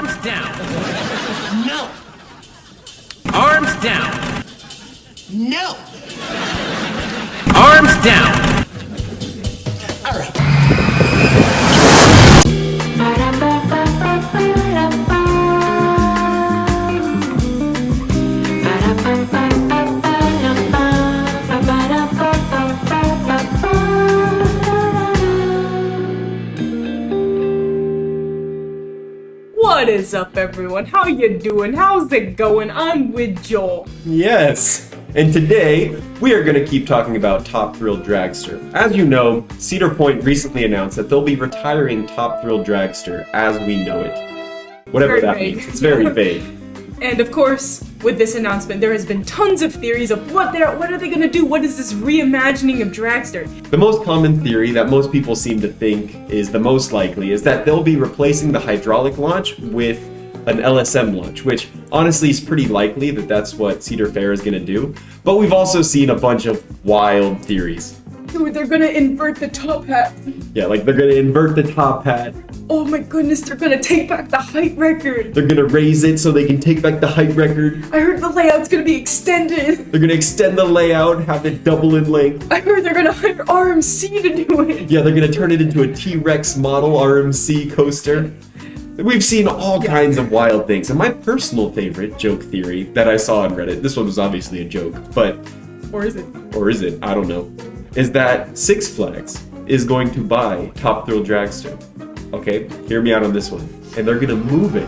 Arms down. No. Arms down. No. Arms down. All right. What is up, everyone? How you doing? How's it going? I'm with Joel. Yes, and today we are going to keep talking about Top Thrill Dragster. As you know, Cedar Point recently announced that they'll be retiring Top Thrill Dragster as we know it. Whatever Very that vague. means, it's very vague. And of course, with this announcement, there has been tons of theories of what are they gonna do? What is this reimagining of Dragster? The most common theory that most people seem to think is the most likely is that they'll be replacing the hydraulic launch with an LSM launch, which honestly is pretty likely that that's what Cedar Fair is going to do. But we've also seen a bunch of wild theories. Dude, they're gonna invert the top hat. Yeah, like they're going to invert the top hat. Oh my goodness, they're gonna take back the height record. They're going to raise it so they can take back the height record. I heard the layout's gonna be extended. They're going to extend the layout, have it double in length. I heard they're gonna hire RMC to do it. Yeah, they're going to turn it into a T-Rex model RMC coaster. We've seen all kinds of wild things. And my personal favorite joke theory that I saw on Reddit, this one was obviously a joke, but... Or is it? Or is it? I don't know. Is that Six Flags is going to buy Top Thrill Dragster. Okay, hear me out on this one. And they're gonna move it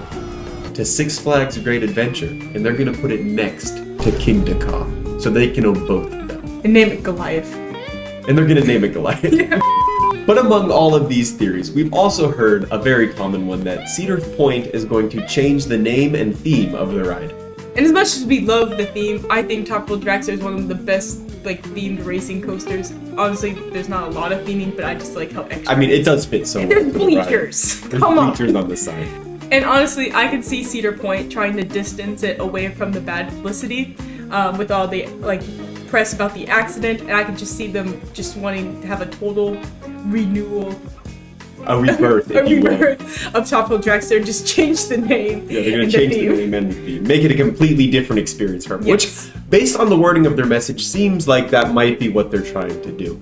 to Six Flags Great Adventure, and they're gonna put it next to Kingda Ka, so they can own both of them. And name it Goliath. And they're gonna name it Goliath. Yeah. But among all of these theories, we've also heard a very common one that Cedar Point is going to change the name and theme of the ride. And as much as we love the theme, I think Top Thrill Dragster is one of the best themed racing coasters. Honestly, there's not a lot of theming, but I just like how extra. I mean, it does fit so well. There's for the ride. bleachers. There's Come on. bleachers on the side. And honestly, I could see Cedar Point trying to distance it away from the bad publicity with all the press about the accident, and I could just see them just wanting to have a total renewal. A rebirth, A if you will. rebirth of Top Thrill Dragster. Just change the name. Yeah, they're going and to change the theme. name and the theme. Make it a completely different experience for everyone. Yes. Which, based on the wording of their message, seems like that might be what they're trying to do.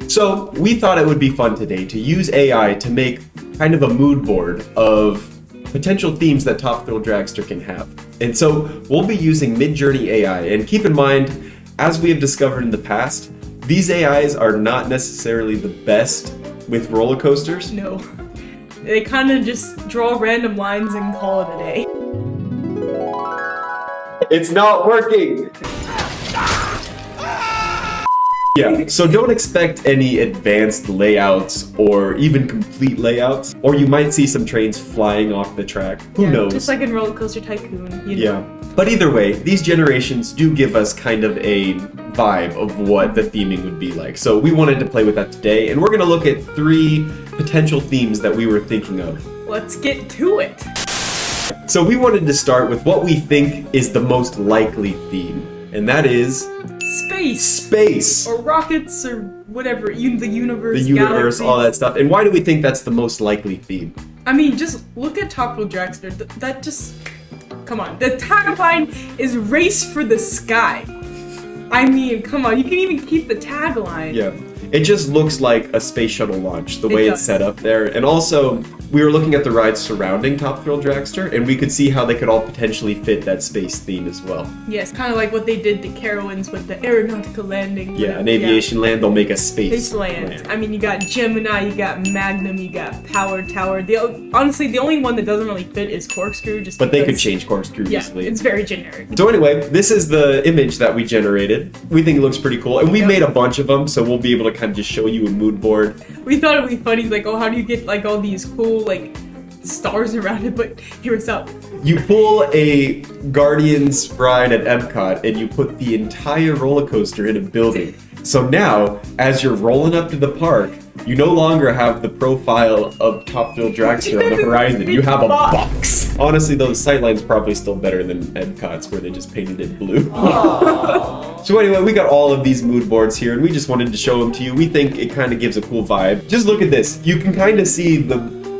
So, we thought it would be fun today to use AI to make kind of a mood board of potential themes that Top Thrill Dragster can have. And so, we'll be using Midjourney AI. And keep in mind, as we have discovered in the past, these AIs are not necessarily the best with roller coasters. No. They kind of just draw random lines and call it a day. It's not working! Yeah, so don't expect any advanced layouts or even complete layouts, or you might see some trains flying off the track. Who knows? Just like in Roller Coaster Tycoon, you know. Yeah. But either way, these generations do give us kind of a vibe of what the theming would be like. So we wanted to play with that today, and we're going to look at 3 potential themes that we were thinking of. Let's get to it. So we wanted to start with what we think is the most likely theme, and that is Space. space. Or rockets, or whatever, the universe, The universe, galaxies. all that stuff. And why do we think that's the most likely theme? I mean, just look at Top Thrill Dragster. That just... Come on. The tagline is Race for the Sky. I mean, come on. You can even keep the tagline. Yeah. It just looks like a space shuttle launch, the It way does. it's set up there. And also, we were looking at the rides surrounding Top Thrill Dragster, and we could see how they could all potentially fit that space theme as well. Yes, kind of like what they did to Carowinds with the aeronautical landing. Yeah, an aviation land, they'll make a space Space land. I mean, you got Gemini, you got Magnum, you got Power Tower. Honestly, the only one that doesn't really fit is Corkscrew. Just But they could because- change Corkscrew Yeah, easily. it's very generic. So anyway, this is the image that we generated. We think it looks pretty cool, and we made a bunch of them, so we'll be able to kind of just show you a mood board. We thought it'd be funny, like, oh, how do you get like all these cool like stars around it? But hear us out. You pull a Guardians ride at Epcot, and you put the entire roller coaster in a building. So now, as you're rolling up to the park, you no longer have the profile of Top Thrill Dragster on the horizon. You have a box. Honestly, those sightlines probably still better than Epcot's, where they just painted it blue. So anyway, we got all of these mood boards here, and we just wanted to show them to you. We think it kind of gives a cool vibe. Just look at this. You can kind of see the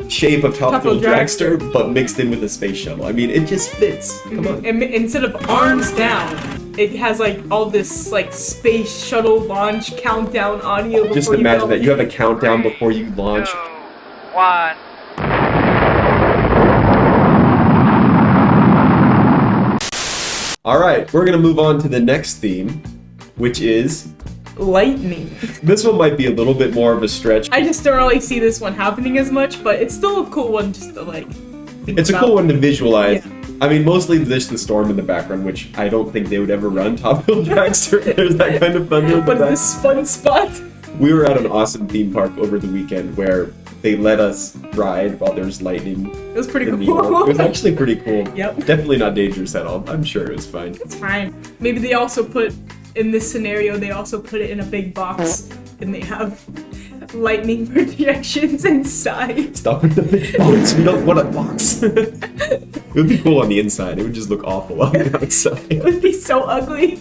shape of Top Thrill Thrill Dragster, but mixed in with a space shuttle. I mean, it just fits. Come on. And instead of arms down, it has like all this like space shuttle launch countdown audio. Before Just you imagine go. that you have a countdown before you launch. 1. All right, we're gonna move on to the next theme, which is Lightning. this one might be a little bit more of a stretch. I just don't really see this one happening as much, but it's still a cool one just to like. Think It's a about. cool one to visualize. Yeah. I mean, mostly there's the storm in the background, which I don't think they would ever run Top Thrill Dragster. There's that kind of thunder. in the What back. is this fun spot? We were at an awesome theme park over the weekend where they let us ride while there's lightning It was pretty in New York. cool. It was actually pretty cool. Yep. Definitely not dangerous at all. I'm sure it was fine. It's fine. Maybe they also put in this scenario. They also put it in a big box, and they have lightning projections inside. Stop with the big box. We don't want a box. It would be cool on the inside. It would just look awful on the outside. It would be so ugly.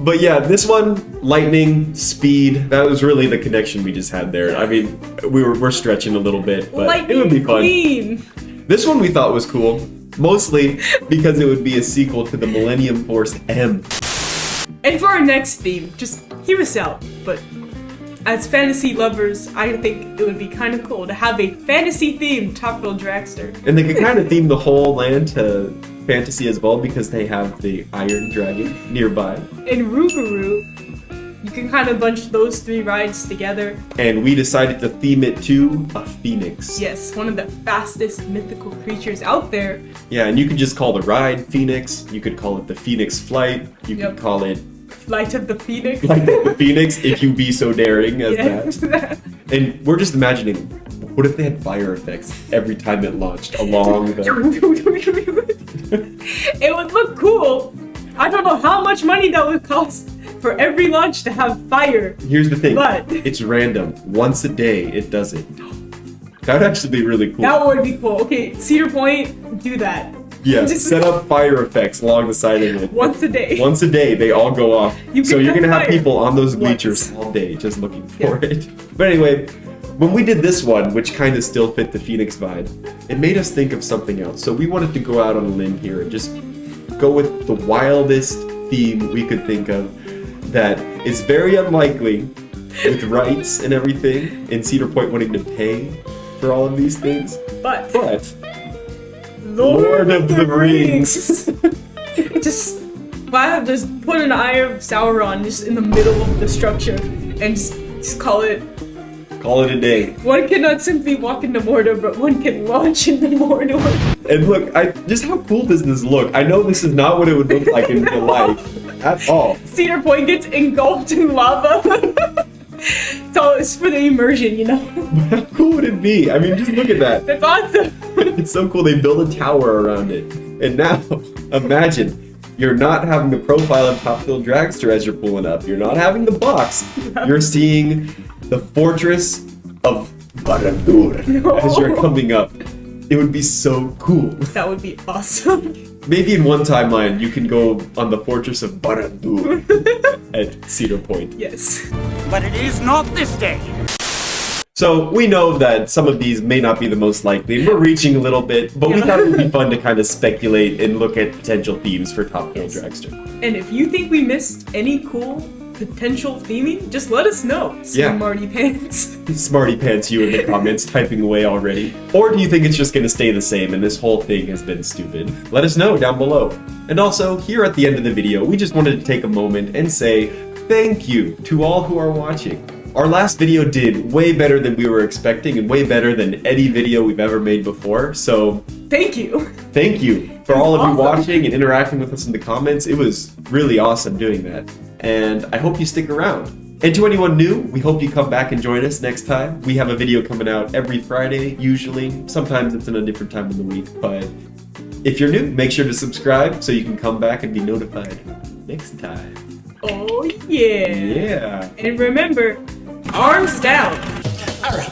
But yeah, this one, lightning, speed, that was really the connection we just had there. I mean, we're stretching a little bit, but Lightning it would be fun. Queen. This one we thought was cool, mostly because it would be a sequel to the Millennium Force M. And for our next theme, just hear us out. But as fantasy lovers, I think it would be kind of cool to have a fantasy themed Top Thrill Dragster. And they could kind of theme the whole land to fantasy as well because they have the Iron Dragon nearby. In Rougarou, you can kind of bunch those 3 rides together. And we decided to theme it to a phoenix. Yes, one of the fastest mythical creatures out there. Yeah, and you could just call the ride Phoenix. You could call it the Phoenix Flight. You Yep. could call it Flight of the Phoenix. like the Phoenix if you be so daring as that. Yeah. And we're just imagining, what if they had fire effects every time it launched along the... It would look cool. I don't know how much money that would cost for every launch to have fire. Here's the thing, But- it's random. Once a day, it does it. That would actually be really cool. That would be cool. Okay, Cedar Point, do that. Yeah, Just set up fire effects along the side of it. once a day. Once a day, they all go off. You So can you're have gonna have fire people on those once. bleachers all day just looking for it. But anyway, when we did this one, which kind of still fit the Phoenix vibe, it made us think of something else. So we wanted to go out on a limb here and just go with the wildest theme we could think of that is very unlikely with rights and everything, and Cedar Point wanting to pay for all of these things. But But Lord of the Rings. just put an Eye of Sauron just in the middle of the structure and just call it. Call it a day. One cannot simply walk into Mordor, but one can launch into Mordor. And look, just how cool does this look? I know this is not what it would look like in real life at all. Cedar Point gets engulfed in lava. It's for the immersion, you know? How cool would it be? I mean, just look at that. That's awesome. It's so cool. They build a tower around it. And now, imagine, you're not having the profile of Top Thrill Dragster as you're pulling up. You're not having the box. You're seeing the fortress of Barad-dûr as you're coming up. It would be so cool. That would be awesome. Maybe in one timeline, you can go on the fortress of Barad-dûr at Cedar Point. Yes. But it is not this day. So we know that some of these may not be the most likely. We're reaching a little bit, but we thought it would be fun to kind of speculate and look at potential themes for Top Thrill Dragster. And if you think we missed any cool potential theming, just let us know. Yeah. Smarty pants. Smarty pants you in the comments typing away already. Or do you think it's just going to stay the same and this whole thing has been stupid? Let us know down below. And also, here at the end of the video, we just wanted to take a moment and say thank you to all who are watching. Our last video did way better than we were expecting and way better than any video we've ever made before, so Thank you. thank you for all of you Awesome. watching and interacting with us in the comments. It was really awesome doing that, and I hope you stick around. And to anyone new, we hope you come back and join us next time. We have a video coming out every Friday, usually. Sometimes it's in a different time of the week, but if you're new, make sure to subscribe so you can come back and be notified next time. Oh yeah. Yeah. And remember, arms down. All right.